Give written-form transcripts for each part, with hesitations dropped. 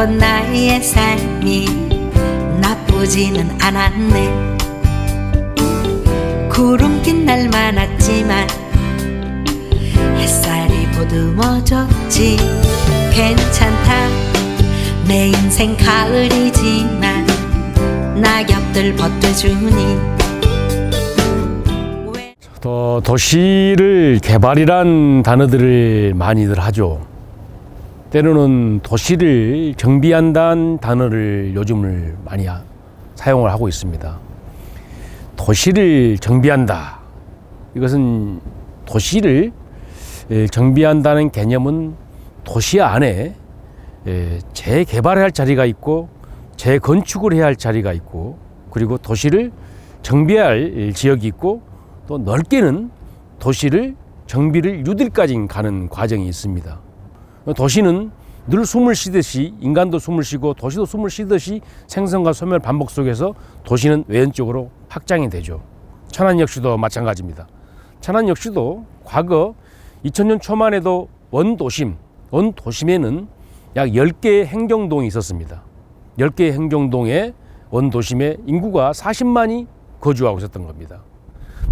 살아본 나의 삶이 나쁘지는 않았네. 구름 낀 날 많았지만 햇살이 보듬어줬지. 괜찮다, 내 인생 가을이지만 낙엽들 벗겨주니. 도시를 개발이란 단어들을 많이들 하죠. 때로는 도시를 정비한다는 단어를 요즘을 많이 사용을 하고 있습니다. 도시를 정비한다. 이것은 도시를 정비한다는 개념은 도시 안에 재개발해야 할 자리가 있고 재건축을 해야 할 자리가 있고, 그리고 도시를 정비해야 할 지역이 있고, 또 넓게는 도시를 정비를 유들까지 가는 과정이 있습니다. 도시는 늘 숨을 쉬듯이, 인간도 숨을 쉬고 도시도 숨을 쉬듯이 생성과 소멸 반복 속에서 도시는 외연적으로 확장이 되죠. 천안 역시도 마찬가지입니다. 천안 역시도 과거 2000년 초만 해도 원도심에는 약 10개의 행정동이 있었습니다. 10개의 행정동에 원도심에 인구가 40만이 거주하고 있었던 겁니다.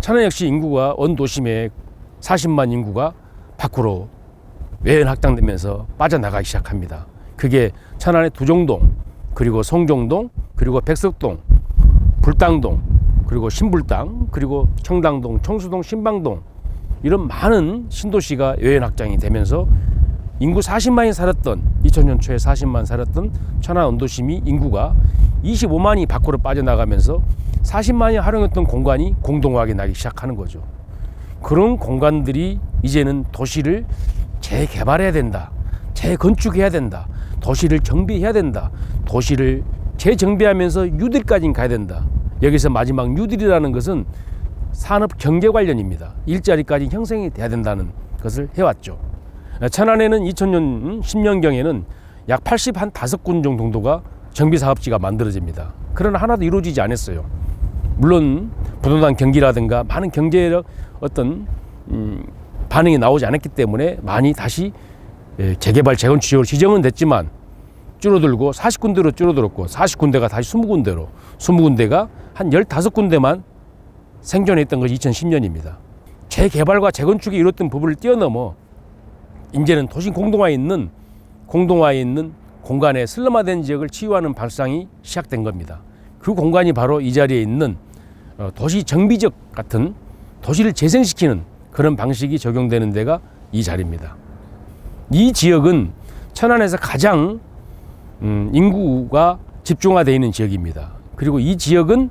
천안 역시 인구가 원도심에 40만 인구가 밖으로 외연 확장되면서 빠져나가기 시작합니다. 그게 천안의 두종동, 그리고 송정동, 그리고 백석동, 불당동, 그리고 신불당, 그리고 청당동, 청수동, 신방동, 이런 많은 신도시가 외연 확장이 되면서 인구 40만이 살았던, 2000년 초에 40만 살았던 천안 원도심이 인구가 25만이 밖으로 빠져나가면서 40만이 활용했던 공간이 공동화하게 나기 시작하는 거죠. 그런 공간들이 이제는 도시를 재개발해야 된다, 재건축해야 된다, 도시를 정비해야 된다, 도시를 재정비하면서 뉴딜까지 가야 된다. 여기서 마지막 뉴딜이라는 것은 산업 경제 관련입니다. 일자리까지 형성이 돼야 된다는 것을 해왔죠. 천안에는 2000년 10년경에는 약 85군 정도가 정비사업지가 만들어집니다. 그러나 하나도 이루어지지 않았어요. 물론 부동산 경기라든가 많은 경제적 어떤 반응이 나오지 않았기 때문에 많이 다시 재개발, 재건축 지역으로 지정은 됐지만 줄어들고 40군데로 줄어들었고, 40군데가 다시 20군데로, 20군데가 한 15군데만 생존했던 것이 2010년입니다. 재개발과 재건축이 이뤘던 부분을 뛰어넘어 이제는 도시 공동화에 있는 공간에 슬럼화된 지역을 치유하는 발상이 시작된 겁니다. 그 공간이 바로 이 자리에 있는 도시 정비적 같은, 도시를 재생시키는 그런 방식이 적용되는 데가 이 자리입니다. 이 지역은 천안에서 가장 인구가 집중화되어 있는 지역입니다. 그리고 이 지역은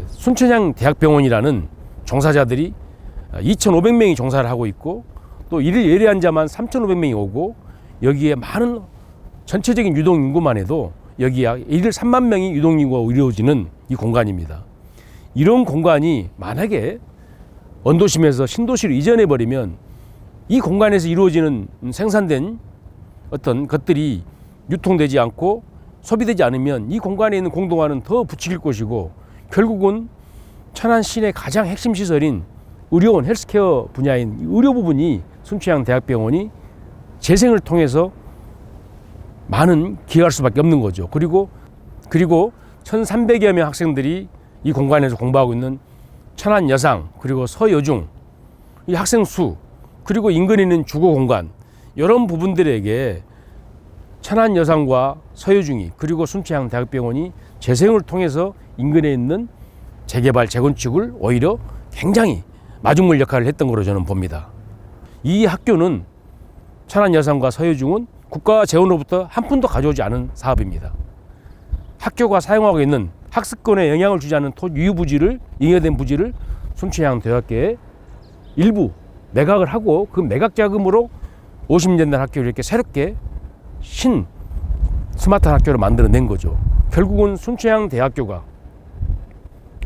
순천향 대학병원이라는 종사자들이 2,500명이 종사를 하고 있고, 또 이를 예리한 자만 3,500명이 오고, 여기에 많은 전체적인 유동 인구만 해도 여기 약 1일 3만 명이 유동 인구가 이루어지는 이 공간입니다. 이런 공간이 만약에 원도심에서 신도시로 이전해 버리면 이 공간에서 이루어지는 생산된 어떤 것들이 유통되지 않고 소비되지 않으면 이 공간에 있는 공동화는 더 부추길 것이고, 결국은 천안 시내 가장 핵심 시설인 의료원, 헬스케어 분야인 의료 부분이 순천향 대학병원이 재생을 통해서 많은 기여할 수밖에 없는 거죠. 그리고 1,300여 명 학생들이 이 공간에서 공부하고 있는 천안 여상, 그리고 서여중, 이 학생 수, 그리고 인근에 있는 주거 공간, 이런 부분들에게 천안 여상과 서여중이, 그리고 순천향 대학병원이 재생을 통해서 인근에 있는 재개발, 재건축을 오히려 굉장히 마중물 역할을 했던 것으로 저는 봅니다. 이 학교는, 천안 여상과 서여중은 국가 재원으로부터 한 푼도 가져오지 않은 사업입니다. 학교가 사용하고 있는 학습권에 영향을 주지 않는 토 유휴 부지를, 잉여된 부지를 순천향 대학교에 일부 매각을 하고, 그 매각 자금으로 50년 된 학교를 이렇게 새롭게 스마트한 학교를 만들어낸 거죠. 결국은 순천향 대학교가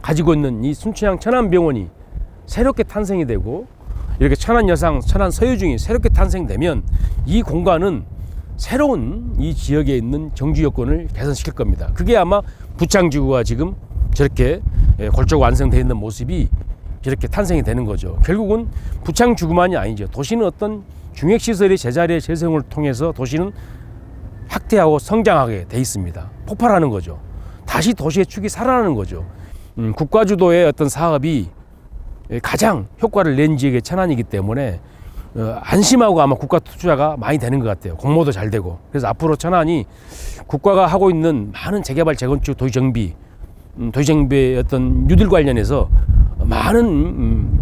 가지고 있는 이 순천향 천안병원이 새롭게 탄생이 되고, 이렇게 천안 여상, 천안 서여중이 새롭게 탄생되면 이 공간은 새로운 이 지역에 있는 정주 여건을 개선시킬 겁니다. 그게 아마 부창지구가 지금 저렇게 골조가 완성되어 있는 모습이 이렇게 탄생이 되는 거죠. 결국은 부창지구만이 아니죠. 도시는 어떤 중핵시설의 제자리의 재생을 통해서 도시는 확대하고 성장하게 돼 있습니다. 폭발하는 거죠. 다시 도시의 축이 살아나는 거죠. 국가 주도의 어떤 사업이 가장 효과를 낸 지역의 천안이기 때문에 안심하고 아마 국가 투자가 많이 되는 것 같아요. 공모도 잘 되고. 그래서 앞으로 천안이 국가가 하고 있는 많은 재개발, 재건축, 도시정비, 도시정비의 어떤 뉴딜 관련해서 많은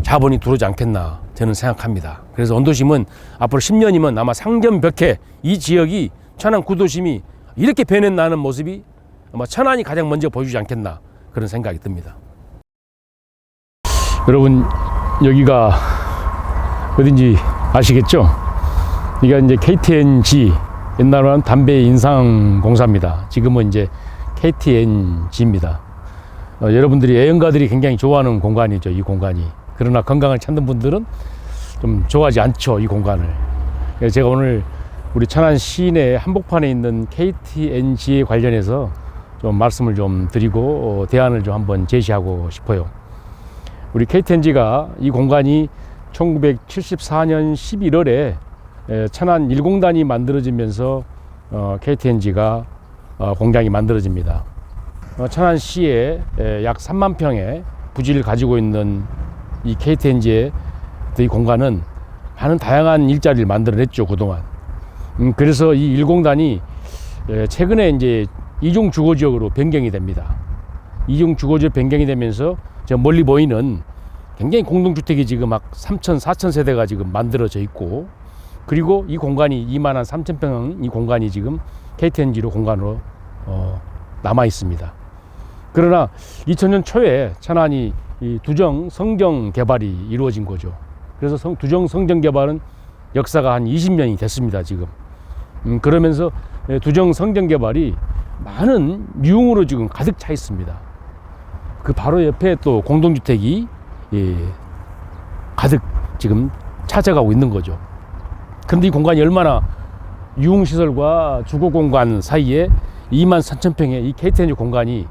자본이 들어오지 않겠나 저는 생각합니다. 그래서 원도심은 앞으로 10년이면 아마 상점벽해 이 지역이 천안 구도심이 이렇게 변해나는 모습이 아마 천안이 가장 먼저 보여주지 않겠나 그런 생각이 듭니다. 여러분 여기가 어딘지 아시겠죠? 이게 이제 KTNG, 옛날로는 담배 인상공사입니다. 지금은 이제 KTNG입니다. 여러분들이 애연가들이 굉장히 좋아하는 공간이죠, 이 공간이. 그러나 건강을 찾는 분들은 좀 좋아하지 않죠, 이 공간을. 그래서 제가 오늘 우리 천안 시내 한복판에 있는 KTNG에 관련해서 좀 말씀을 좀 드리고 대안을 좀 한번 제시하고 싶어요. 우리 KTNG가 이 공간이 1974년 11월에 천안 1공단이 만들어지면서 KTNG가 공장이 만들어집니다. 천안시에 약 3만 평의 부지를 가지고 있는 이 KTNG의 이 공간은 많은 다양한 일자리를 만들어냈죠, 그동안. 그래서 이 1공단이 최근에 이제 이중 주거 지역으로 변경이 됩니다. 이중 주거 지역 변경이 되면서 저 멀리 보이는 굉장히 공동주택이 지금 막 3천, 4천 세대가 지금 만들어져 있고, 그리고 이 공간이 2만 3천 평 이 공간이 지금 KTNG로 공간으로 남아 있습니다. 그러나 2000년 초에 천안이 이 두정 성정 개발이 이루어진 거죠. 그래서 두정 성정 개발은 역사가 한 20년이 됐습니다, 지금. 그러면서 두정 성정 개발이 많은 유흥으로 지금 가득 차 있습니다. 그 바로 옆에 또 공동주택이 가득 지금 찾아가고 있는 거죠. 그런데 이 공간이 얼마나 유흥시설과 주거공간 사이에 2만 3천 평의 이 KTNG 공간이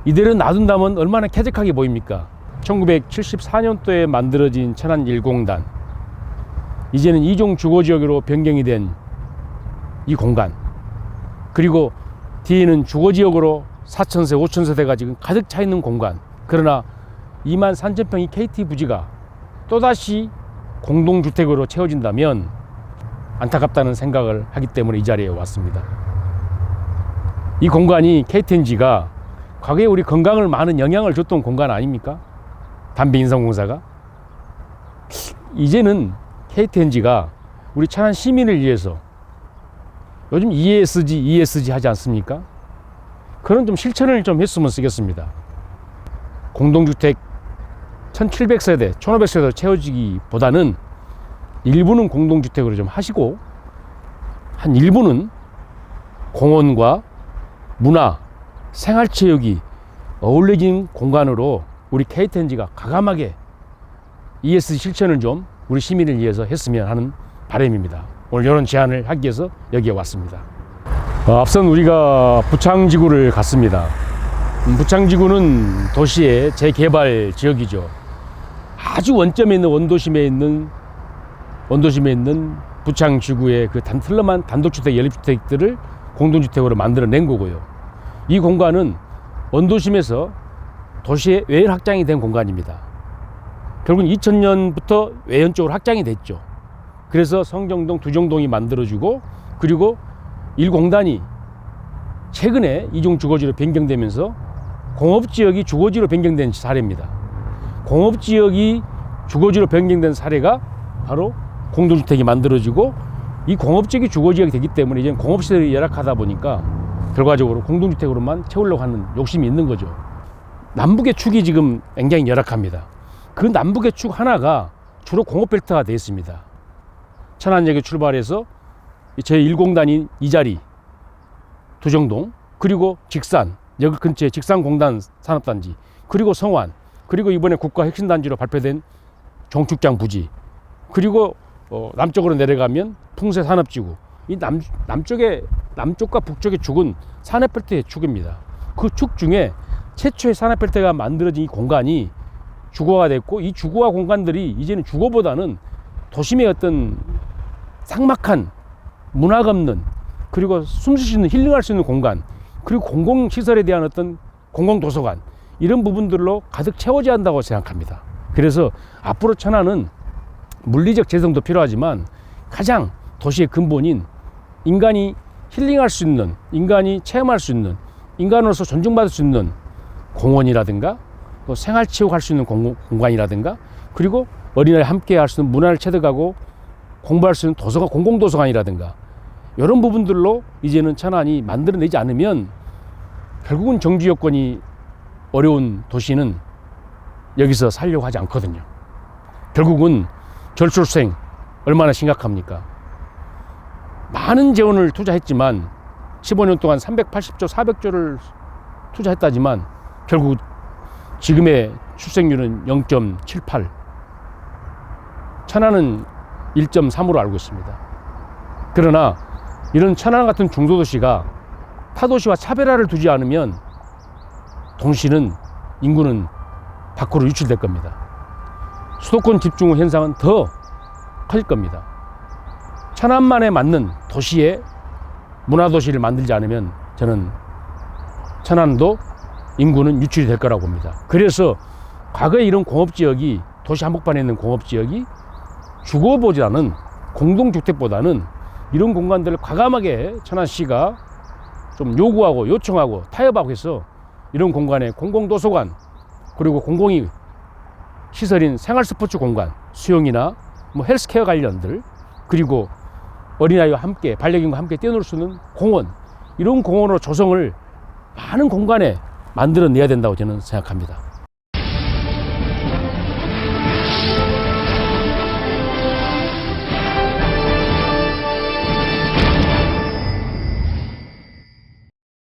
이대로 놔둔다면 얼마나 쾌적하게 보입니까? 1974년도에 만들어진 천안 1공단, 이제는 이종 주거지역으로 변경이 된 이 공간, 그리고 뒤에는 주거지역으로 4천세, 5천세대가 지금 가득 차 있는 공간. 그러나 2만 3천 평의 KT 부지가 또다시 공동주택으로 채워진다면 안타깝다는 생각을 하기 때문에 이 자리에 왔습니다. 이 공간이 KTNG가 과거에 우리 건강을 많은 영향을 줬던 공간 아닙니까? 담배 인상공사가. 이제는 KTNG가 우리 천안 시민을 위해서, 요즘 ESG 하지 않습니까? 그런 좀 실천을 좀 했으면 쓰겠습니다. 공동주택 1700세대, 1500세대 채워지기보다는 일부는 공동주택으로 좀 하시고, 한 일부는 공원과 문화, 생활체육이 어울려진 공간으로 우리 KTNG가 과감하게 ESG 실천을 좀 우리 시민을 위해서 했으면 하는 바람입니다. 오늘 이런 제안을 하기 위해서 여기에 왔습니다. 앞선 우리가 부창지구를 갔습니다. 부창지구는 도시의 재개발 지역이죠. 아주 원점에 있는 원도심에 있는 부창지구의 그 틀름한 단독주택, 연립주택들을 공동주택으로 만들어낸 거고요. 이 공간은 원도심에서 도시의 외연 확장이 된 공간입니다. 결국은 2000년부터 외연 쪽으로 확장이 됐죠. 그래서 성정동, 두정동이 만들어지고, 그리고 1공단이 최근에 이종 주거지로 변경되면서 공업지역이 주거지로 변경된 사례입니다. 공업지역이 주거지로 변경된 사례가 바로 공동주택이 만들어지고, 이 공업지역이 주거지역이 되기 때문에 이제 공업시설이 열악하다 보니까 결과적으로 공동주택으로만 채우려고 하는 욕심이 있는 거죠. 남북의 축이 지금 굉장히 열악합니다. 그 남북의 축 하나가 주로 공업벨트가 되어 있습니다. 천안역에 출발해서 제1공단인 이 자리, 두정동, 그리고 직산, 여기 근처에 직산공단 산업단지, 그리고 성완, 그리고 이번에 국가혁신단지로 발표된 종축장 부지, 그리고 남쪽으로 내려가면 풍세 산업지구. 이 남쪽과 북쪽의 축은 산업벨트의 축입니다. 그 축 중에 최초의 산업벨트가 만들어진 이 공간이 주거가 됐고, 이 주거와 공간들이 이제는 주거보다는 도심의 어떤 삭막한 문화가 없는, 그리고 숨 쉴 수 있는, 힐링할 수 있는 공간, 그리고 공공시설에 대한 어떤 공공도서관, 이런 부분들로 가득 채워져야 한다고 생각합니다. 그래서 앞으로 천안은 물리적 재정도 필요하지만 가장 도시의 근본인 인간이 힐링할 수 있는, 인간이 체험할 수 있는, 인간으로서 존중받을 수 있는 공원이라든가 또 생활체육할 수 있는 공간이라든가, 그리고 어린아이 함께 할 수 있는 문화를 체득하고 공부할 수 있는 도서관, 공공도서관이라든가, 이런 부분들로 이제는 천안이 만들어내지 않으면 결국은 정주 여건이 어려운 도시는 여기서 살려고 하지 않거든요. 결국은 저출생 얼마나 심각합니까? 많은 재원을 투자했지만 15년 동안 380조, 400조를 투자했다지만 결국 지금의 출생률은 0.78, 천안은 1.3으로 알고 있습니다. 그러나 이런 천안 같은 중소도시가 타도시와 차별화를 두지 않으면 동시는, 인구는 밖으로 유출될 겁니다. 수도권 집중 현상은 더 커질 겁니다. 천안만에 맞는 도시의 문화도시를 만들지 않으면 저는 천안도 인구는 유출이 될 거라고 봅니다. 그래서 과거에 이런 공업지역이, 도시 한복판에 있는 공업지역이 주거보다는, 공동주택보다는 이런 공간들을 과감하게 천안시가 좀 요구하고 요청하고 타협하고 해서 이런 공간에 공공도서관, 그리고 공공이 시설인 생활스포츠 공간, 수영이나 뭐 헬스케어 관련들, 그리고 어린아이와 함께, 반려견과 함께 뛰어놀 수 있는 공원, 이런 공원으로 조성을 많은 공간에 만들어내야 된다고 저는 생각합니다.